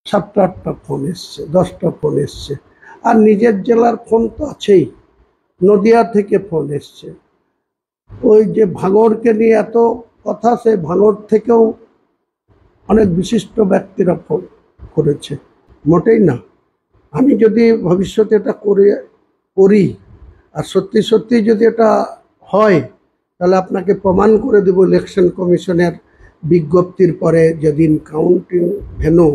7টা 8টা phone এসছে, 10টা phone এসছে। আর নিজের জেলার ফোন তো আছেই, নদিয়া থেকে ফোন এসছে। ওই যে ভাঙড়কে নিয়ে এত কথা, সেই ভাঙড় থেকেও অনেক বিশিষ্ট ব্যক্তিরা ফোন করেছে। মোটেই না, আমি যদি ভবিষ্যতে এটা করি আর সত্যি সত্যি যদি এটা হয়, তাহলে আপনাকে প্রমাণ করে দেব ইলেকশন কমিশনের বিজ্ঞপ্তির পরে যেদিন কাউন্টিং ভেন্যু,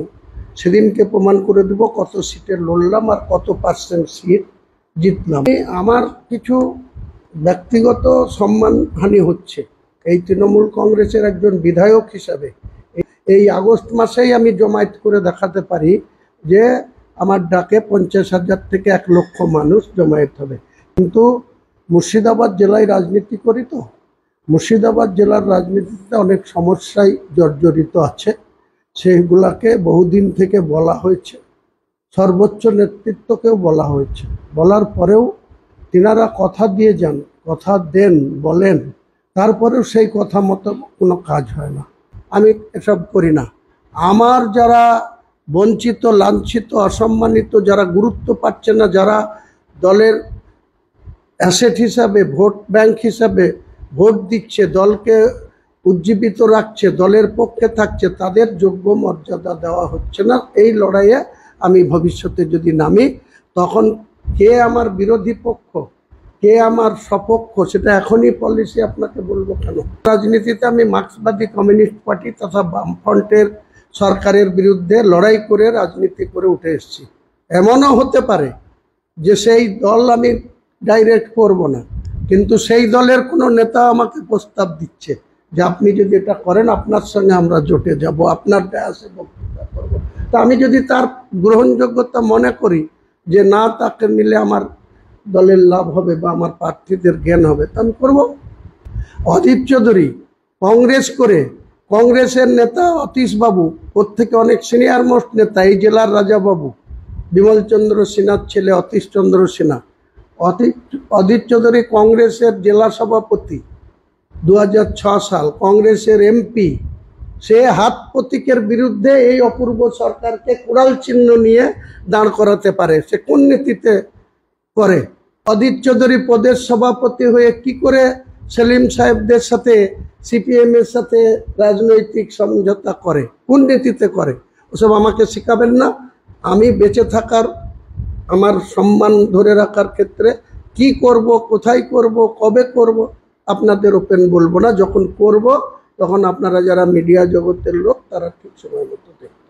সেদিনকে প্রমাণ করে দেব কত সিটে লড়লাম আর কত % সিট জিতলাম। আমার কিছু ব্যক্তিগত সম্মানহানি হচ্ছে এই তৃণমূল কংগ্রেসের একজন বিধায়ক হিসাবে। এই আগস্ট মাসেই আমি জমায়েত করে দেখাতে পারি যে আমার ডাকে 50,000 থেকে 1 লক্ষ মানুষ জমায়েত হবে। কিন্তু মুর্শিদাবাদ জেলায় রাজনীতি করি, তো মুর্শিদাবাদ জেলার রাজনীতিতে অনেক সমস্যায় জর্জরিত আছে। সেগুলাকে বহুদিন থেকে বলা হয়েছে, সর্বোচ্চ নেতৃত্বকেও বলা হয়েছে। বলার পরেও তিনারা কথা দিয়ে যান, কথা দেন, বলেন, তারপরেও সেই কথা মতো কোনো কাজ হয় না। আমি এসব করি না। আমার যারা বঞ্চিত, লাঞ্ছিত, অসম্মানিত, যারা গুরুত্ব পাচ্ছে না, যারা দলের অ্যাসেট হিসাবে, ভোট ব্যাংক হিসাবে ভোট দিচ্ছে, দলকে উজ্জীবিত রাখছে, দলের পক্ষে থাকছে, তাদের যোগ্য মর্যাদা দেওয়া হচ্ছে না। এই লড়াইয়ে আমি ভবিষ্যতে যদি নামি, তখন কে আমার বিরোধী পক্ষ, কে আমার সপক্ষ, সেটা এখনই পলিসি আপনাকে বলবো কেন। রাজনীতিতে আমি মার্ক্সবাদী কমিউনিস্ট পার্টি তথা বামফ্রন্টের সরকারের বিরুদ্ধে লড়াই করে রাজনীতি করে উঠে এসেছি। এমনও হতে পারে যে সেই দল আমি ডাইরেক্ট করব না, কিন্তু সেই দলের কোনো নেতা আমাকে প্রস্তাব দিচ্ছে যে আপনি যদি এটা করেন আপনার সঙ্গে আমরা জোটে যাব, আপনার ডায়াসে বক্তৃতা করবো। তা আমি যদি তার গ্রহণযোগ্যতা মনে করি যে না, তাকে নিলে আমার দলের লাভ হবে বা আমার প্রার্থীদের জ্ঞান হবে, তা আমি করবো। অধীর চৌধুরী কংগ্রেস করে, কংগ্রেসের নেতা অতীশবাবু, ওর থেকে অনেক সিনিয়র মোস্ট নেতা, এই জেলার রাজাবাবু বিমল চন্দ্র সিনহার ছেলে অতীশ চন্দ্র সিনহা। অধীর চৌধুরী কংগ্রেসের জেলা সভাপতি, 2006 সাল কংগ্রেসের MP। সে হাত প্রতীকের বিরুদ্ধে এই অপূর্ব সরকারকে কুড়াল চিহ্ন নিয়ে দাঁড় করাতে পারে, সে কোন নীতিতে করে? অধীর চৌধুরী প্রদেশ সভাপতি হয়ে কি করে সেলিম সাহেবদের সাথে, CPM এর সাথে রাজনৈতিক সমঝোতা করে, কোন নীতিতে করে? ওসব আমাকে শেখাবেন না। আমি বেঁচে থাকার, আমার সম্মান ধরে রাখার ক্ষেত্রে কি করব, কোথায় করব, কবে করব, আপনাদের ওপেন বলবো না। যখন করব তখন আপনারা যারা মিডিয়া জগতের লোক, তারা ঠিক সময় মতো দেখবেন।